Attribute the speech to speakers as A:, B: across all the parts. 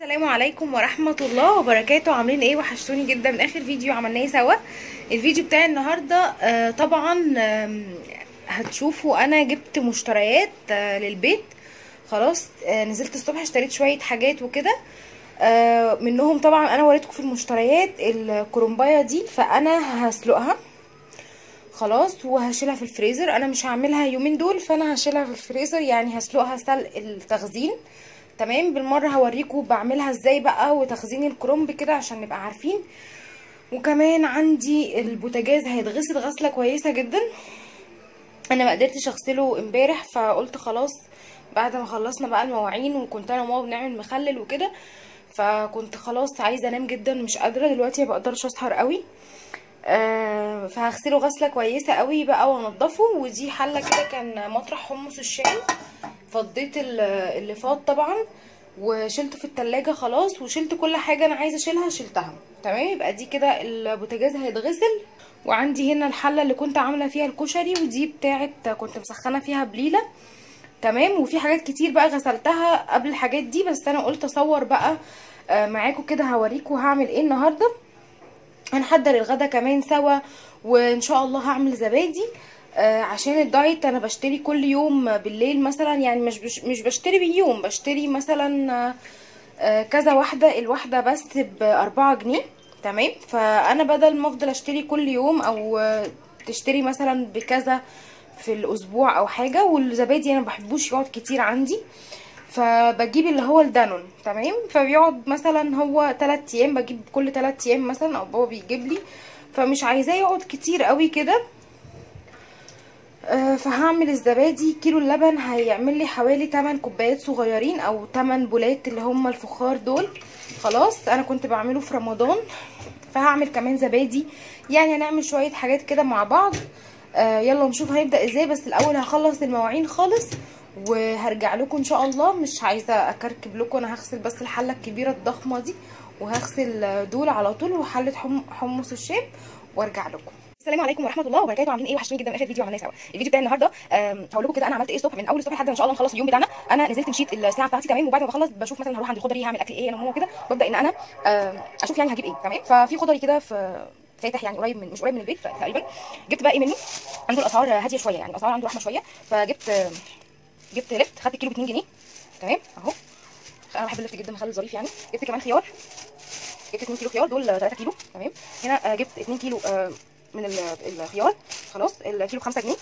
A: السلام عليكم ورحمة الله وبركاته. عاملين ايه؟ وحشتوني جدا من اخر فيديو عملناه سوا. الفيديو بتاعي النهاردة طبعا هتشوفوا انا جبت مشتريات للبيت. خلاص نزلت الصبح اشتريت شوية حاجات وكده. منهم طبعا انا وريتكم في المشتريات الكرومبايه دي، فانا هسلقها خلاص وهشيلها في الفريزر. انا مش هعملها يومين دول، فانا هشيلها في الفريزر، يعني هسلقها سلق التخزين. تمام، بالمره هوريكم بعملها ازاي بقى وتخزين الكرنب كده عشان نبقى عارفين. وكمان عندي البوتاجاز هيتغسل غسله كويسه جدا. انا ما قدرتش اغسله امبارح، فقلت خلاص بعد ما خلصنا بقى المواعين، وكنت انا وماما بنعمل مخلل وكده، فكنت خلاص عايزه انام جدا، مش قادره دلوقتي، ما بقدرش اسهر قوي. فهغسله غسله كويسه قوي بقى وانضفه. ودي حله كده كان مطرح حمص الشام، فضيت اللي فاض طبعا وشلته في التلاجة خلاص، وشلت كل حاجة انا عايزة اشيلها شلتها. تمام، يبقى دي كده البوتاجاز هيتغسل. وعندي هنا الحلة اللي كنت عاملة فيها الكشري، ودي بتاعت كنت مسخنة فيها بليلة. تمام، وفي حاجات كتير بقى غسلتها قبل الحاجات دي، بس انا قلت اصور بقى معاكم كده، هوريكم هعمل ايه النهاردة. هنحضر الغدا كمان سوا، وان شاء الله هعمل زبادي. عشان الدايت انا بشتري كل يوم بالليل مثلا، يعني مش بشتري باليوم، بشتري مثلا كذا واحدة، الواحدة بس ب4 جنيه. تمام، فانا بدل ما افضل اشتري كل يوم او تشتري مثلا بكذا في الاسبوع او حاجة. والزبادي انا مبحبوش يقعد كتير عندي، فبجيب اللي هو الدانون. تمام، فبيقعد مثلا هو 3 ايام، بجيب كل 3 ايام مثلا، او بابا بيجيب لي، فمش عايزاه يقعد كتير قوي كده. فهعمل الزبادي. كيلو اللبن هيعمل لي حوالي 8 كوبايات صغيرين، او 8 بولات اللي هم الفخار دول. خلاص انا كنت بعمله في رمضان، فهعمل كمان زبادي، يعني هنعمل شوية حاجات كده مع بعض. يلا نشوف هنبدأ ازاي، بس الاول هخلص المواعين خالص وهرجع لكم ان شاء الله. مش عايزة اكركب لكم، انا هغسل بس الحلة الكبيرة الضخمة دي، وهغسل دول على طول، وحلة حمص الشام، وارجع لكم. السلام عليكم ورحمه الله وبركاته. عاملين ايه؟ وحشتوني جدا من اخر فيديو عملناه سوا. الفيديو بتاع النهارده هقول لكم كده انا عملت ايه الصبح، من اول الصبح لحد ما ان شاء الله نخلص اليوم بتاعنا. انا نزلت مشيت الساعه بتاعتي. تمام، وبعد ما بخلص بشوف مثلا هروح عند الخضري هعمل اكل ايه انا وماما كده، ببدا ان انا اشوف يعني هجيب ايه. تمام، ففي خضري كده في فاتح يعني قريب من، مش قريب من البيت تقريبا. جبت بقى ايه منه، عنده الاسعار هاديه شويه، يعني الاسعار عنده رحمه شويه. فجبت جبت لفت، خدت الكيلو ب 2 جنيه. تمام اهو، انا بحب اللفت جدا، مخلل ظريف يعني. جبت كمان خيار، جبت 2 كيلو خيار، دول 3 كيلو. تمام، هنا جبت 2 كيلو من الخيار. خلاص الكيلو ب5 جنيه.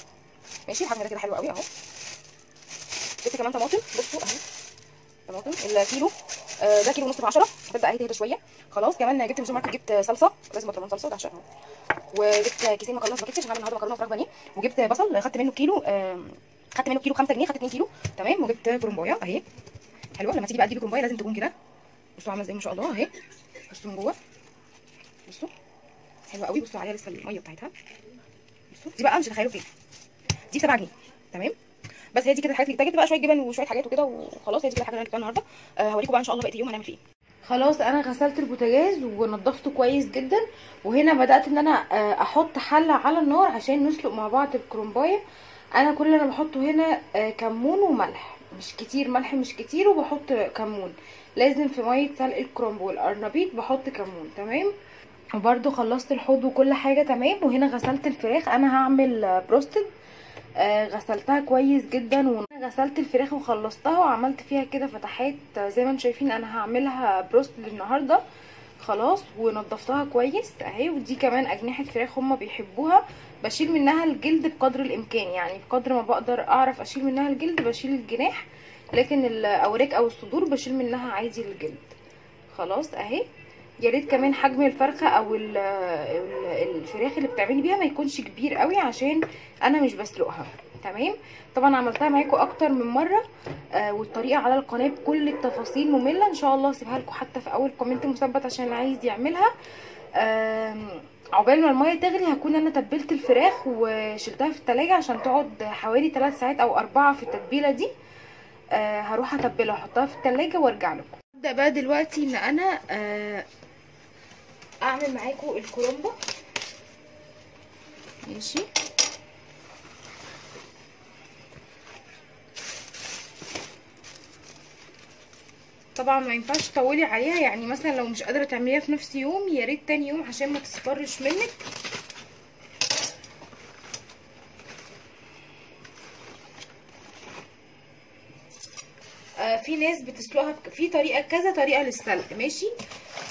A: ماشي، حاجه كده حلوه قوي اهو. جبت كمان طماطم، بصوا اهي طماطم الكيلو ده كيلو ونص ب10، هتبدا اهي تهدى شويه. خلاص كمان جبت من السوبر ماركت، جبت صلصه، لازم برطمان صلصه ده عشان اهو. وجبت كيسين مكرونه سباكيتي عشان هعمل النهارده مكرونه فراخ بانيه. وجبت بصل، خدت منه كيلو، خدت منه كيلو ب5 جنيه، خدت 2 كيلو. تمام، وجبت كرومبايه اهي حلوه. لما تيجي بقى تجيبي كرومبايه لازم تكون كده، بصوا عامله ازاي ما شاء الله اهي. بصوا من جوه، بصوا حلوه قوي، بصوا عليها لسه الميه بتاعتها. بصوا دي بقى مش هتخيلوا فين، دي ب7 جنيه. تمام، بس هي دي كده الحاجات اللي جبت بقى شويه جبن وشويه حاجات وكده، وخلاص هي دي كده الحاجات اللي انا جبتها النهارده. هوريكم بقى ان شاء الله بقيه اليوم هنعمل فيه. خلاص انا غسلت البوتاجاز ونضفته كويس جدا، وهنا بدات ان انا احط حله على النار عشان نسلق مع بعض الكرومبايه. انا كل اللي انا بحطه هنا كمون وملح، مش كتير، ملح مش كتير، وبحط كمون. لازم في ميه سلق الكرنب والقرنبيط بحط كمون. تمام، وبرده خلصت الحوض وكل حاجه تمام. وهنا غسلت الفراخ، انا هعمل بروستد. غسلتها كويس جدا، وغسلت الفراخ وخلصتها وعملت فيها كده فتحات زي ما انتم شايفين. انا هعملها بروستد النهارده خلاص، ونضفتها كويس اهي. ودي كمان اجنحه فراخ هما بيحبوها، بشيل منها الجلد بقدر الامكان، يعني بقدر ما بقدر اعرف اشيل منها الجلد بشيل الجناح، لكن الاوراق او الصدور بشيل منها عادي الجلد. خلاص اهي. يا ريت كمان حجم الفرخه او الفراخ اللي بتعملي بيها ما يكونش كبير قوي، عشان انا مش بسلقها. تمام، طبعا عملتها معاكم اكتر من مره، والطريقه على القناه بكل التفاصيل ممله. ان شاء الله اسيبها لكم حتى في اول كومنت مثبت عشان اللي عايز يعملها. عقبال ما الميه تغلي هكون انا تبلت الفراخ وشلتها في التلاجة عشان تقعد حوالي 3 ساعات او 4 في التتبيله دي. هروح اتبلها واحطها في التلاجة وارجع لكم. ابدا بقى دلوقتي ان انا اعمل معاكم الكرومبه. ماشي، طبعا ما ينفعش تطولي عليها، يعني مثلا لو مش قادره تعمليها في نفس يوم يا ريت تاني يوم عشان ما تصفرش منك. في ناس بتسلقها في طريقه، كذا طريقه للسلق ماشي.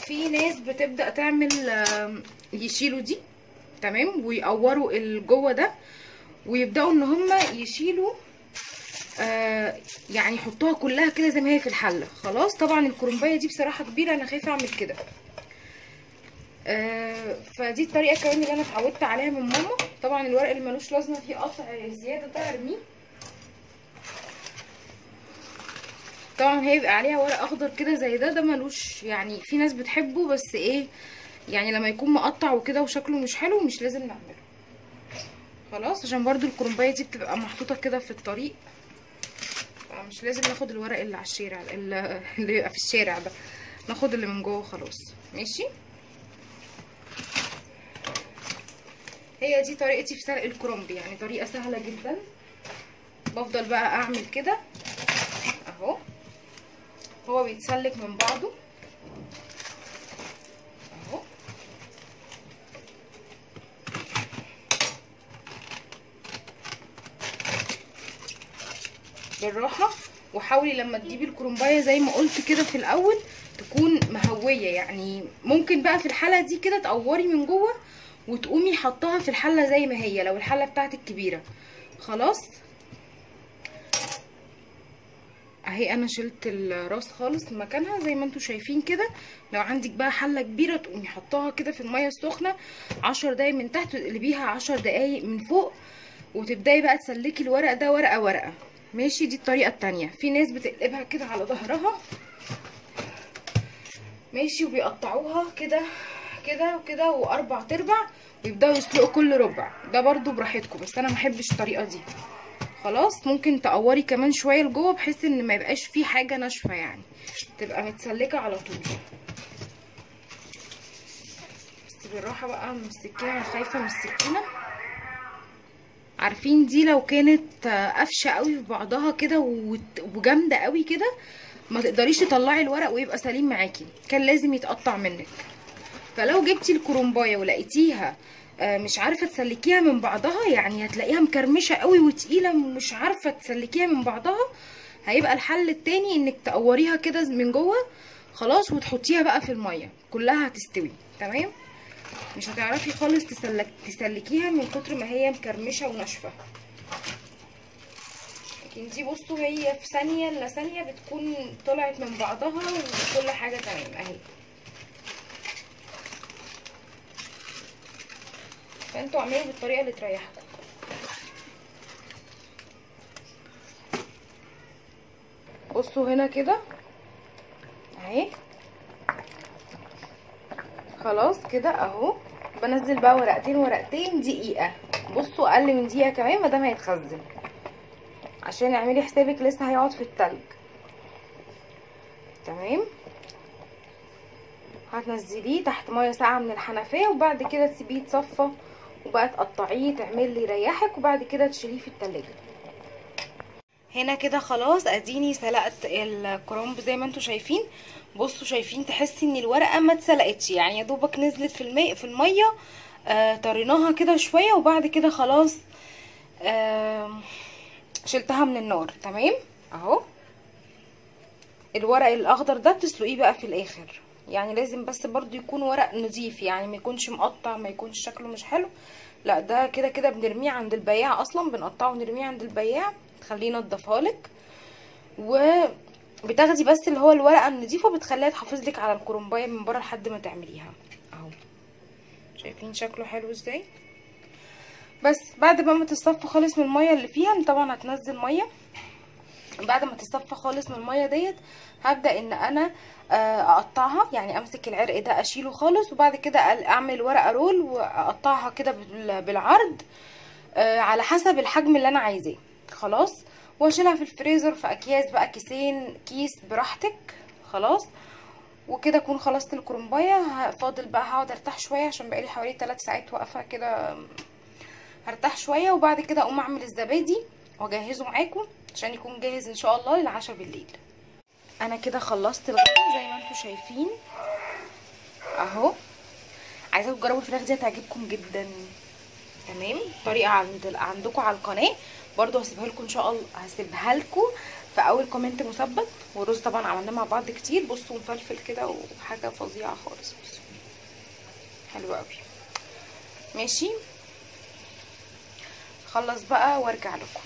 A: في ناس بتبدا تعمل يشيلوا دي تمام ويقوروا الجوه ده ويبداوا ان هم يشيلوا يعني يحطوها كلها كده زي ما هي في الحله. خلاص طبعا الكرنبايه دي بصراحه كبيره، انا خايفه اعمل كده. فدي الطريقه كمان اللي انا اتعودت عليها من ماما. طبعا الورق اللي ملوش لازمه فيه قطع زياده ده ارميه. طبعا هيبقى عليها ورق اخضر كده زي ده ملوش، يعني في ناس بتحبه بس ايه يعني لما يكون مقطع وكده وشكله مش حلو مش لازم نعمله. خلاص عشان برضو الكرنبايه دي بتبقى محطوطه كده في الطريق، مش لازم ناخد الورق اللي على الشارع اللي بيبقى في الشارع ده، ناخد اللي من جوه خلاص ماشي. هي دي طريقتي في سلق الكرنب، يعني طريقه سهله جدا. بفضل بقى اعمل كده اهو، هو بيتسلك من بعضه اهو. بالراحه، وحاولي لما تجيبي الكرنبايه زي ما قلت كده في الاول تكون مهويه، يعني ممكن بقى في الحله دي كده تقوري من جوه وتقومي حطها في الحله زي ما هي لو الحله بتاعتك كبيره. خلاص اهي انا شلت الراس خالص من مكانها زي ما انتم شايفين كده. لو عندك بقى حله كبيره تقومي حطاها كده في الميه السخنه 10 دقايق من تحت وتقلبيها 10 دقايق من فوق، وتبداي بقى تسلكي الورق ده ورقه ورقه ماشي. دي الطريقه التانية. في ناس بتقلبها كده على ظهرها ماشي وبيقطعوها كده كده وكده واربع تربع ويبداوا يسلقوا كل ربع، ده برضو براحتكم بس انا محبش الطريقه دي. خلاص ممكن تقوري كمان شويه لجوه بحيث ان ما يبقاش فيه حاجه ناشفه، يعني تبقى متسلكه على طول. بس بالراحه بقى من السكينه، انا خايفه من السكينه. عارفين دي لو كانت قافشه قوي في بعضها كده وجامده قوي كده ما تقدريش تطلعي الورق ويبقى سليم معاكي، كان لازم يتقطع منك. فلو جبتي الكرنبايه ولقيتيها مش عارفه تسلكيها من بعضها، يعني هتلاقيها مكرمشه قوي وتقيله مش عارفه تسلكيها من بعضها، هيبقى الحل التاني انك تقوريها كده من جوه خلاص وتحطيها بقى في الميه كلها هتستوي تمام. مش هتعرفي خالص تسلكيها من كتر ما هي مكرمشه وناشفه. لكن دي بصوا هي في ثانيه الا ثانيه بتكون طلعت من بعضها وكل حاجه تمام اهي. فانتوا اعملوا بالطريقه اللي تريحكم. بصوا هنا كده اهي خلاص كده اهو. بنزل بقى ورقتين ورقتين دقيقه، بصوا اقل من دقيقه كمان ما دام هيتخزن، عشان اعملي حسابك لسه هيقعد في التلج تمام. هتنزليه تحت ميه ساقعه من الحنفيه وبعد كده تسيبيه يتصفى وبقى تقطعيه تعمل لي يريحك وبعد كده تشيليه في التلاجة. هنا كده خلاص اديني سلقت الكرنب زي ما انتوا شايفين. بصوا شايفين تحسي ان الورقه ما اتسلقتش، يعني يا دوبك نزلت في الميه طريناها كده شويه وبعد كده خلاص شلتها من النار تمام اهو. الورق الاخضر ده بتسلقيه بقى في الاخر، يعني لازم بس برضو يكون ورق نظيف، يعني ما يكونش مقطع ما يكونش شكله مش حلو، لا ده كده كده بنرميه عند البياع، اصلا بنقطعه ونرميه عند البياع تخليه ينضفها لك، وبتاخدي بس اللي هو الورقه النظيفه بتخليها تحافظ لك على الكرنبايه من بره لحد ما تعمليها اهو. شايفين شكله حلو ازاي؟ بس بعد بقى ما تصفى خالص من الميه اللي فيها، طبعا هتنزل ميه. بعد ما تصفى خالص من الميه ديت هبدا ان انا اقطعها، يعني امسك العرق ده اشيله خالص وبعد كده اعمل ورقه رول واقطعها كده بالعرض على حسب الحجم اللي انا عايزاه خلاص، واشيلها في الفريزر في اكياس بقى، كيسين كيس براحتك خلاص. وكده اكون خلصت الكرنبايه. فاضل بقى هقعد ارتاح شويه عشان بقالي حوالي 3 ساعات واقفه كده، هرتاح شويه وبعد كده اقوم اعمل الزبادي واجهزه معاكم عشان يكون جاهز ان شاء الله للعشاء بالليل. انا كده خلصت الغدا زي ما انتم شايفين اهو. عايزاكم تجربوا الفراخ دي هتعجبكم جدا. تمام، طريقه عندكم على القناه برضو هسيبها لكم ان شاء الله، هسيبها لكم في اول كومنت مثبت. والرز طبعا عملناه مع بعض كتير، بصوا مفلفل كده وحاجه فظيعه خالص. بصوا حلوه قوي. ماشي، خلص بقى وارجع لكم.